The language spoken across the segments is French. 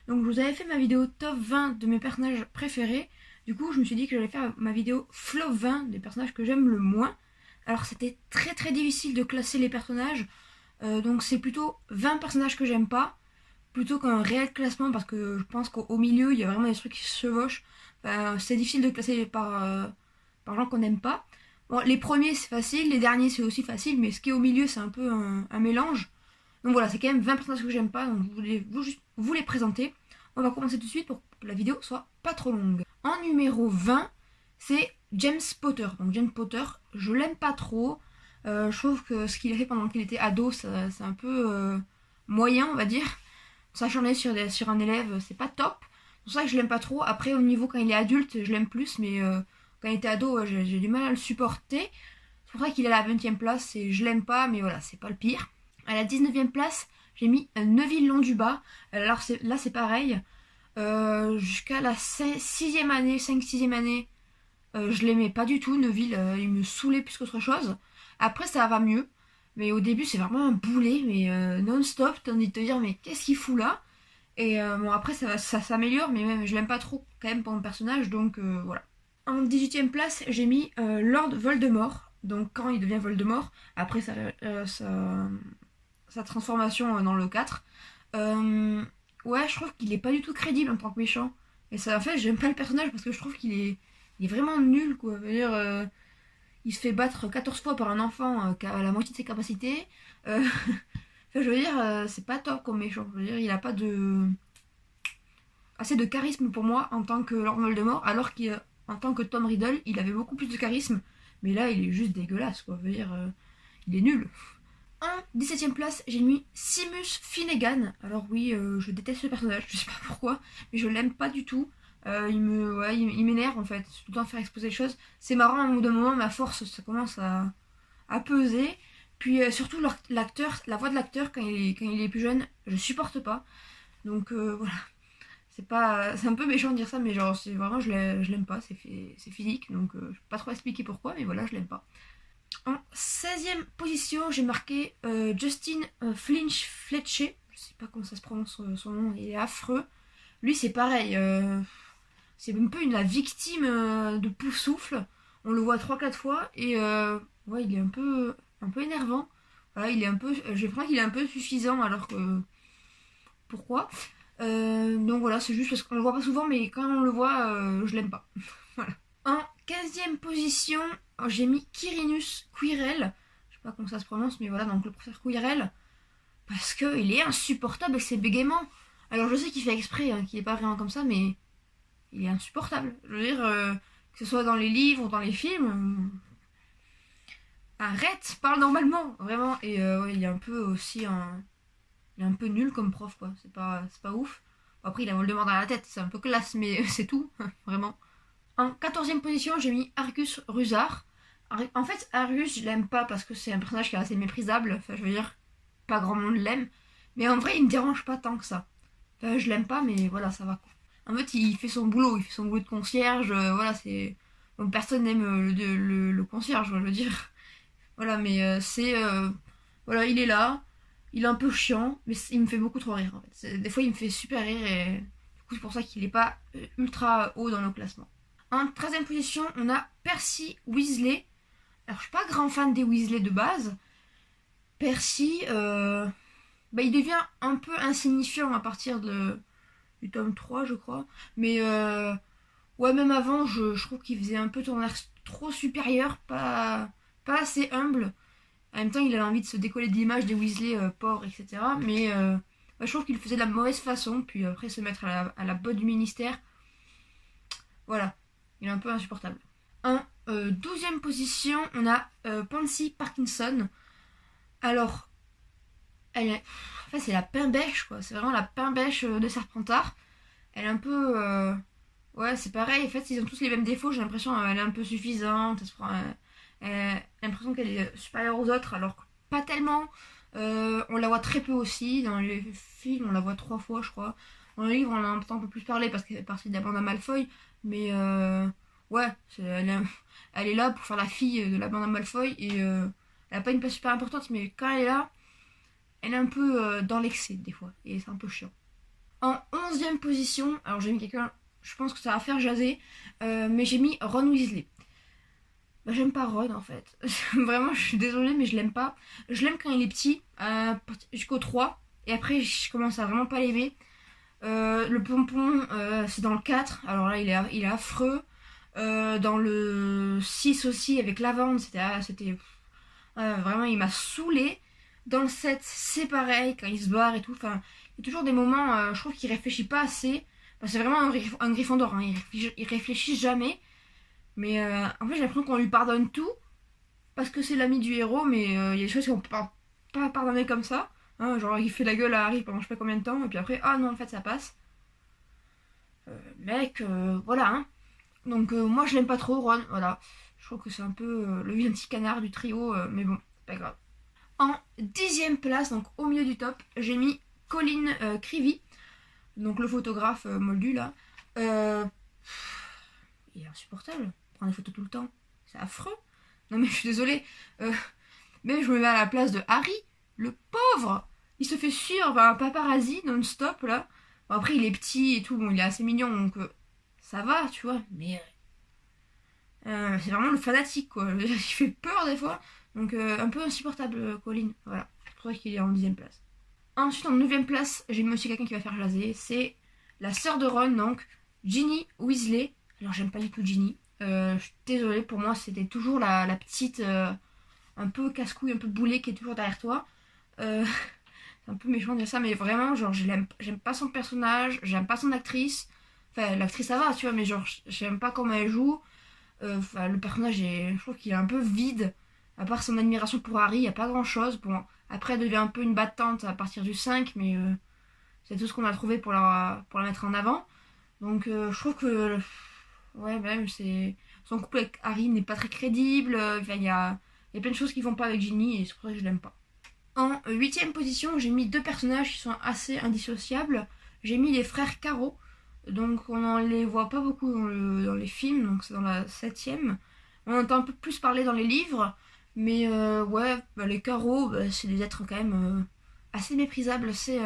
Donc je vous avais fait ma vidéo top 20 de mes personnages préférés. Du coup je me suis dit que j'allais faire ma vidéo flop 20 des personnages que j'aime le moins. Alors c'était très difficile de classer les personnages. Donc c'est plutôt 20 personnages que j'aime pas, plutôt qu'un réel classement, parce que je pense qu'au milieu il y a vraiment des trucs qui se chevauchent. Enfin, c'est difficile de classer par gens qu'on n'aime pas. Bon, les premiers c'est facile, les derniers c'est aussi facile, mais ce qui est au milieu c'est un peu un mélange. Donc voilà, c'est quand même 20 personnages que j'aime pas, donc je voulais juste vous les présenter. On va commencer tout de suite pour que la vidéo soit pas trop longue. En numéro 20, c'est James Potter. Donc James Potter, je l'aime pas trop. Je trouve que ce qu'il a fait pendant qu'il était ado, c'est un peu moyen, on va dire. S'acharner sur un élève, c'est pas top. C'est pour ça que je l'aime pas trop. Après, au niveau quand il est adulte, je l'aime plus, mais quand il était ado, j'ai du mal à le supporter. C'est pour ça qu'il est à la 20 e place et je l'aime pas, mais voilà, c'est pas le pire. À la 19 e place, j'ai mis Neville Londubat. Alors là, c'est pareil. Jusqu'à la 6 e année, 5-6 e année, je l'aimais pas du tout. Neville, il me saoulait plus qu'autre chose. Après, ça va mieux. Mais au début, c'est vraiment un boulet, mais non-stop. T'as envie de te dire, mais qu'est-ce qu'il fout là? Et bon, après, ça s'améliore, mais même, je l'aime pas trop quand même pour mon personnage, donc voilà. En 18 e place, j'ai mis Lord Voldemort. Donc quand il devient Voldemort, après sa transformation dans le 4. Ouais, je trouve qu'il est pas du tout crédible en tant que méchant. Et ça, en fait, j'aime pas le personnage parce que je trouve il est vraiment nul, quoi. Je veux dire, il se fait battre 14 fois par un enfant qui a la moitié de ses capacités. Enfin, je veux dire, c'est pas top comme méchant. Je veux dire, il a pas assez de charisme pour moi en tant que Lord Voldemort, alors qu'en tant que Tom Riddle, il avait beaucoup plus de charisme. Mais là, il est juste dégueulasse, quoi. Je veux dire, il est nul. En 17 e place, j'ai mis Seamus Finnegan. Alors oui, je déteste ce personnage, je sais pas pourquoi, mais je l'aime pas du tout. Il m'énerve en fait, tout le temps faire exposer les choses. C'est marrant, au bout d'un moment, ma force, ça commence à peser. Puis surtout l'acteur, la voix de l'acteur quand il est plus jeune, je supporte pas. Donc voilà, c'est un peu méchant de dire ça, mais genre c'est vraiment je l'aime pas, c'est physique, donc je peux pas trop expliquer pourquoi, mais voilà, je l'aime pas. En 16 e position, j'ai marqué Justin Flinch Fletcher. Je sais pas comment ça se prononce son nom, il est affreux. Lui, c'est pareil. C'est un peu la victime de Poufsouffle. On le voit 3-4 fois et ouais, il est un peu énervant. Voilà, il est un peu. J'ai l'impression qu'il est un peu suffisant alors que. Pourquoi Donc voilà, c'est juste parce qu'on le voit pas souvent, mais quand on le voit, je l'aime pas. Voilà. En 15 e position, j'ai mis Quirinus Quirrell. Je sais pas comment ça se prononce, mais voilà, donc le professeur Quirrell. Parce qu'il est insupportable avec ses bégaiements. Alors je sais qu'il fait exprès, hein, qu'il est pas vraiment comme ça, mais il est insupportable. Je veux dire, que ce soit dans les livres ou dans les films, arrête, parle normalement, vraiment. Et ouais, il est un peu aussi il est un peu nul comme prof, quoi. C'est pas ouf. Bon, après, il a Voldemort dans la tête, c'est un peu classe, mais c'est tout, vraiment. En 14 e position, j'ai mis Argus Rusard. En fait, Argus, je l'aime pas parce que c'est un personnage qui est assez méprisable. Enfin, je veux dire, pas grand monde l'aime. Mais en vrai, il me dérange pas tant que ça. Enfin, je l'aime pas, mais voilà, ça va quoi. En fait, il fait son boulot, il fait son boulot de concierge. Voilà, c'est. Bon, personne n'aime le concierge, je veux dire. Voilà, mais voilà, il est là. Il est un peu chiant, mais il me fait beaucoup trop rire en fait. Des fois, il me fait super rire et du coup, c'est pour ça qu'il est pas ultra haut dans le classement. En 13 e position, on a Percy Weasley. Alors, je suis pas grand fan des Weasley de base. Percy, bah, il devient un peu insignifiant à partir du tome 3, je crois. Mais ouais, même avant, je trouve qu'il faisait un peu ton air trop supérieur, pas assez humble. En même temps, il avait envie de se décoller de l'image des Weasley pauvres, etc. Mais bah, je trouve qu'il le faisait de la mauvaise façon. Puis après, se mettre à la botte du ministère. Voilà, il est un peu insupportable. En 12 e position, on a Pansy Parkinson. Alors, elle est. En fait, c'est la pain bêche, quoi. C'est vraiment la pain bêche de Serpentard. Elle est un peu. Ouais, c'est pareil. En fait, ils ont tous les mêmes défauts. J'ai l'impression qu'elle est un peu suffisante. Elle a l'impression qu'elle est supérieure aux autres, alors que pas tellement. On la voit très peu aussi. Dans les films, on la voit 3 fois, je crois. Dans le livre, on en entend un peu plus parler parce qu'elle fait partie de la bande à Malfoy. Mais ouais, elle est là pour faire la fille de la bande à Malfoy. Et elle n'a pas une place super importante, mais quand elle est là, elle est un peu dans l'excès des fois. Et c'est un peu chiant. En 11e position, alors j'ai mis quelqu'un, je pense que ça va faire jaser, mais j'ai mis Ron Weasley. Bah, j'aime pas Ron en fait. Vraiment, je suis désolée, mais je l'aime pas. Je l'aime quand il est petit, jusqu'au 3. Et après, je commence à vraiment pas l'aimer. Le pompon, c'est dans le 4. Alors là, il est affreux. Dans le 6 aussi, avec lavande, vraiment, il m'a saoulé. Dans le 7, c'est pareil, quand il se barre et tout. Enfin, il y a toujours des moments, je trouve qu'il réfléchit pas assez. Enfin, c'est vraiment un Gryffondor, hein. Il réfléchit jamais. Mais en fait, j'ai l'impression qu'on lui pardonne tout parce que c'est l'ami du héros, mais il y a des choses qu'on peut pas pardonner comme ça. Hein, genre, il fait la gueule à Harry pendant je sais pas combien de temps, et puis après, ah non, en fait, ça passe. Mec, voilà, hein. Donc, moi, je l'aime pas trop, Ron, voilà. Je trouve que c'est un peu le vilain petit canard du trio, mais bon, c'est pas grave. En 10e place, donc au milieu du top, j'ai mis Colin Creevy, donc le photographe moldu là. Euh, il est insupportable, il prend des photos tout le temps, c'est affreux. Non mais je suis désolée, même je me mets à la place de Harry, le pauvre. Il se fait suivre par un paparazzi non-stop là. Bon, après il est petit et tout, bon il est assez mignon donc ça va, tu vois, mais c'est vraiment le fanatique quoi. Il fait peur des fois, donc un peu insupportable Colin, voilà. C'est pour ça qu'il est en 10ème place. Ensuite en 9ème place, j'ai mis aussi quelqu'un qui va faire jaser, c'est la sœur de Ron, donc Ginny Weasley. Alors j'aime pas du tout Ginny, je suis désolée, pour moi c'était toujours la petite un peu casse-couille, un peu boulet qui est toujours derrière toi. Euh, c'est un peu méchant de dire ça, mais vraiment, genre, j'aime pas son personnage, j'aime pas son actrice. Enfin, l'actrice ça va, tu vois, mais genre, j'aime pas comment elle joue. Enfin, le personnage, je trouve qu'il est un peu vide. À part son admiration pour Harry, il y a pas grand chose. Bon, après, elle devient un peu une battante à partir du 5, mais c'est tout ce qu'on a trouvé pour la mettre en avant. Donc, je trouve que. Ouais, même, c'est. Son couple avec Harry n'est pas très crédible. Enfin, il y a plein de choses qui vont pas avec Ginny et c'est pour ça que je l'aime pas. En 8ème position, j'ai mis deux personnages qui sont assez indissociables. J'ai mis les frères Caro. Donc on n'en les voit pas beaucoup dans les films, donc c'est dans la 7ème. On entend un peu plus parler dans les livres. Mais ouais, bah, les Caro, bah, c'est des êtres quand même assez méprisables. C'est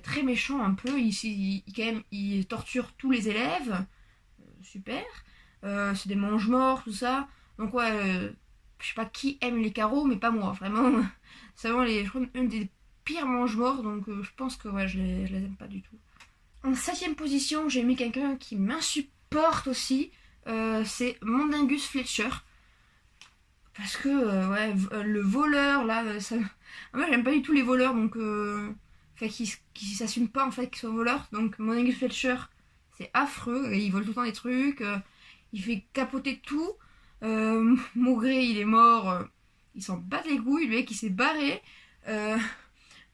très méchant un peu. Quand même, ils torturent tous les élèves. Super. C'est des mange-morts, tout ça. Donc ouais, je sais pas qui aime les carreaux, mais pas moi, vraiment. C'est vraiment je crois, une des pires mange-morts, donc je pense que ouais, je les aime pas du tout. En 7ème position, j'ai mis quelqu'un qui m'insupporte aussi. C'est Mondingus Fletcher. Parce que, ouais, le voleur, là, ça. Moi, j'aime pas du tout les voleurs, donc. Enfin, qui s'assument pas, en fait, qu'ils soient voleurs. Donc, Mondingus Fletcher, c'est affreux. Il vole tout le temps des trucs. Il fait capoter tout. Maugré, il est mort. Il s'en bat les couilles. Le mec, il s'est barré. Euh,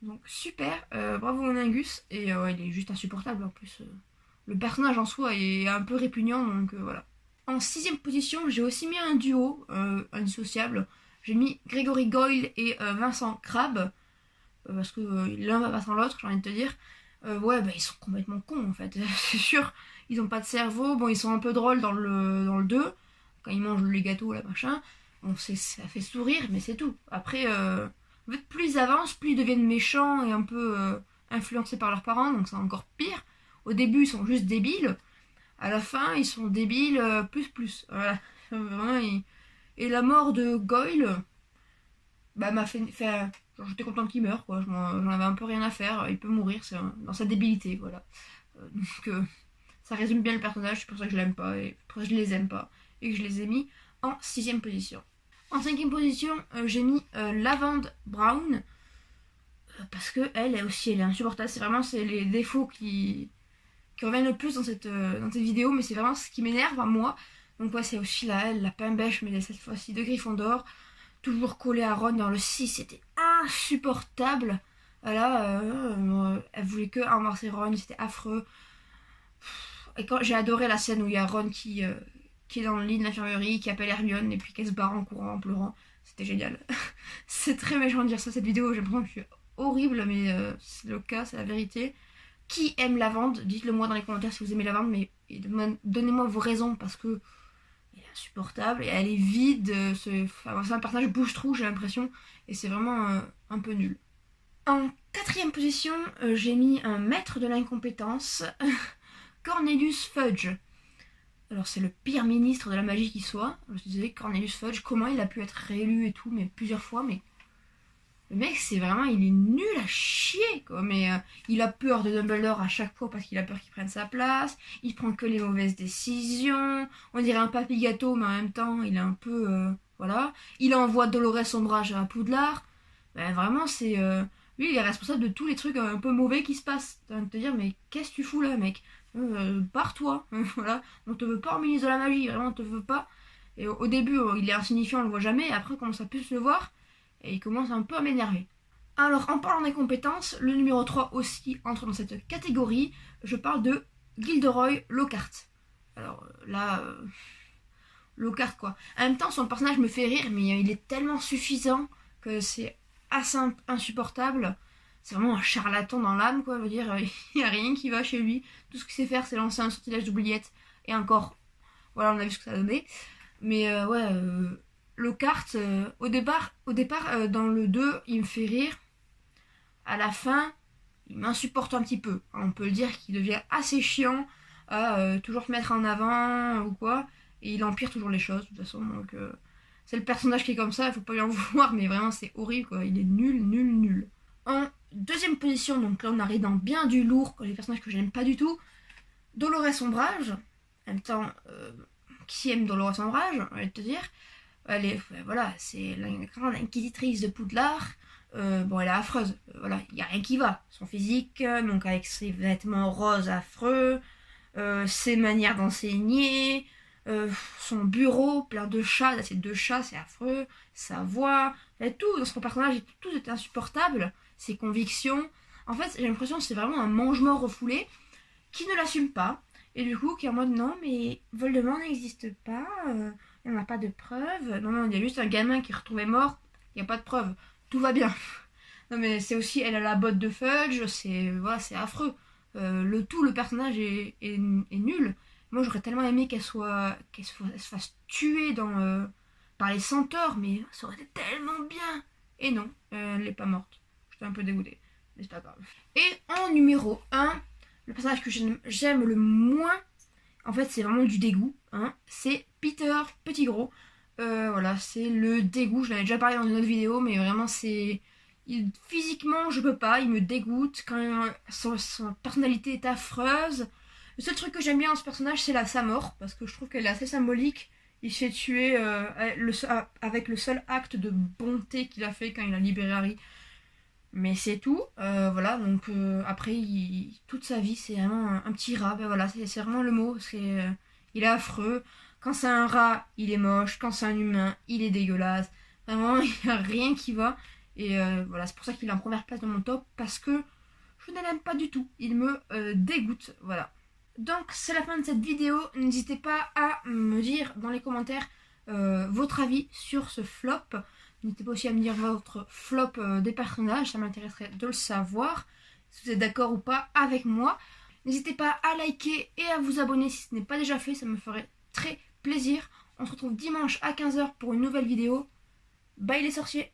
donc, super. Bravo, Mondingus. Et ouais, il est juste insupportable, en plus. Le personnage en soi est un peu répugnant, donc voilà. En 6ème position, j'ai aussi mis un duo indissociable. J'ai mis Gregory Goyle et Vincent Crabbe. Parce que l'un va pas sans l'autre, j'ai envie de te dire. Ouais, bah ils sont complètement cons en fait, c'est sûr. Ils ont pas de cerveau. Bon, ils sont un peu drôles dans le 2, quand ils mangent les gâteaux, là, machin. Bon, ça fait sourire, mais c'est tout. Après, en fait, plus ils avancent, plus ils deviennent méchants et un peu influencés par leurs parents, donc c'est encore pire. Au début, ils sont juste débiles. À la fin, ils sont débiles plus. Voilà. Vraiment, et la mort de Goyle, bah, m'a fait genre, j'étais contente qu'il meure, quoi. J'en avais un peu rien à faire. Il peut mourir, dans sa débilité, voilà. Donc, ça résume bien le personnage, c'est pour ça que je l'aime pas, et pour ça que je les aime pas, et que je les ai mis en 6ème position. En 5ème position, j'ai mis Lavande Brown, parce que elle aussi, elle est insupportable. C'est les défauts qui reviennent le plus dans cette vidéo, mais c'est vraiment ce qui m'énerve à moi. Donc ouais, c'est aussi elle, la pain-bêche, mais cette fois-ci de Gryffondor. Toujours collée à Ron dans le 6, c'était insupportable. Là, elle voulait que embrasser Ron, c'était affreux. Et quand j'ai adoré la scène où il y a Ron qui est dans le lit de l'infirmerie, qui appelle Hermione, et puis qui se barre en courant, en pleurant. C'était génial. C'est très méchant de dire ça, cette vidéo, j'ai l'impression que je suis horrible, mais c'est le cas, c'est la vérité. Qui aime Lavande? Dites-le moi dans les commentaires si vous aimez Lavande, mais donnez-moi vos raisons parce que elle est insupportable et elle est vide. C'est un personnage bouche-trou, j'ai l'impression, et c'est vraiment un peu nul. En quatrième position, j'ai mis un maître de l'incompétence, Cornelius Fudge. Alors c'est le pire ministre de la magie qui soit. Je me disais, Cornelius Fudge, comment il a pu être réélu et tout, mais plusieurs fois, mais le mec c'est vraiment, il est nul à chier quoi. Mais il a peur de Dumbledore à chaque fois parce qu'il a peur qu'il prenne sa place. Il prend que les mauvaises décisions. On dirait un papy gâteau, mais en même temps il est un peu voilà. Il envoie Dolores Ombrage à Poudlard. Ben, vraiment c'est lui il est responsable de tous les trucs un peu mauvais qui se passent. T'as envie de te dire mais qu'est-ce que tu fous là mec, barre-toi. Voilà, on te veut pas en ministre de la magie, vraiment on te veut pas. Et au début il est insignifiant, on le voit jamais, et après on commence à plus le voir et il commence un peu à m'énerver. Alors en parlant des compétences, le numéro 3 aussi entre dans cette catégorie. Je parle de Gilderoy Lockhart. Alors là Lockhart quoi. En même temps son personnage me fait rire, mais il est tellement suffisant que c'est assez insupportable. C'est vraiment un charlatan dans l'âme quoi. Je veux dire, il n'y a rien qui va chez lui. Tout ce qu'il sait faire c'est lancer un sortilège d'oubliette. Et encore, voilà on a vu ce que ça donnait. Mais Lockhart, au départ dans le 2 il me fait rire. À la fin il m'insupporte un petit peu. On peut le dire qu'il devient assez chiant à toujours se mettre en avant ou quoi. Et il empire toujours les choses de toute façon. Donc c'est le personnage qui est comme ça, il faut pas lui en vouloir, mais vraiment c'est horrible quoi. Il est nul, nul, nul. En deuxième position, donc là on arrive dans bien du lourd, les personnages que j'aime pas du tout. Dolores Ombrage. En même temps, qui aime Dolores Ombrage, on va te dire. Elle est, voilà, c'est la grande inquisitrice de Poudlard. Bon, elle est affreuse. Voilà, il n'y a rien qui va. Son physique, donc avec ses vêtements roses affreux, ses manières d'enseigner, son bureau plein de chats, ses 2 chats, c'est affreux, sa voix, tout dans son personnage, tout est insupportable. Ses convictions. En fait, j'ai l'impression que c'est vraiment un mange-mort refoulé qui ne l'assume pas. Et du coup, qui est en mode non, mais Voldemort n'existe pas, il n'y en a pas de preuves. Non, il y a juste un gamin qui est retrouvé mort, il n'y a pas de preuves. Tout va bien. Non, mais c'est aussi, elle a la botte de Fudge, c'est voilà, c'est affreux. Le personnage est nul. Moi, j'aurais tellement aimé qu'elle se fasse tuer par les centaures, mais ça aurait été tellement bien. Et non, elle n'est pas morte. J'étais un peu dégoûtée, mais c'est pas grave. Et en numéro 1, le personnage que j'aime le moins, en fait c'est vraiment du dégoût, hein, c'est Peter Pettigrew. Voilà, c'est le dégoût, je l'avais déjà parlé dans une autre vidéo, mais vraiment c'est... physiquement je peux pas, il me dégoûte, quand son personnalité est affreuse. Le seul truc que j'aime bien dans ce personnage c'est sa mort, parce que je trouve qu'elle est assez symbolique. Il s'est tué avec le seul acte de bonté qu'il a fait quand il a libéré Harry. Mais c'est tout, voilà, donc après, toute sa vie, c'est vraiment un petit rat, ben voilà, c'est vraiment le mot, il est affreux. Quand c'est un rat, il est moche, quand c'est un humain, il est dégueulasse. Vraiment, il n'y a rien qui va. Et voilà, c'est pour ça qu'il est en première place dans mon top, parce que je ne l'aime pas du tout, il me dégoûte, voilà. Donc, c'est la fin de cette vidéo, n'hésitez pas à me dire dans les commentaires votre avis sur ce flop. N'hésitez pas aussi à me dire votre flop des personnages, ça m'intéresserait de le savoir, si vous êtes d'accord ou pas avec moi. N'hésitez pas à liker et à vous abonner si ce n'est pas déjà fait, ça me ferait très plaisir. On se retrouve dimanche à 15 h pour une nouvelle vidéo. Bye les sorciers!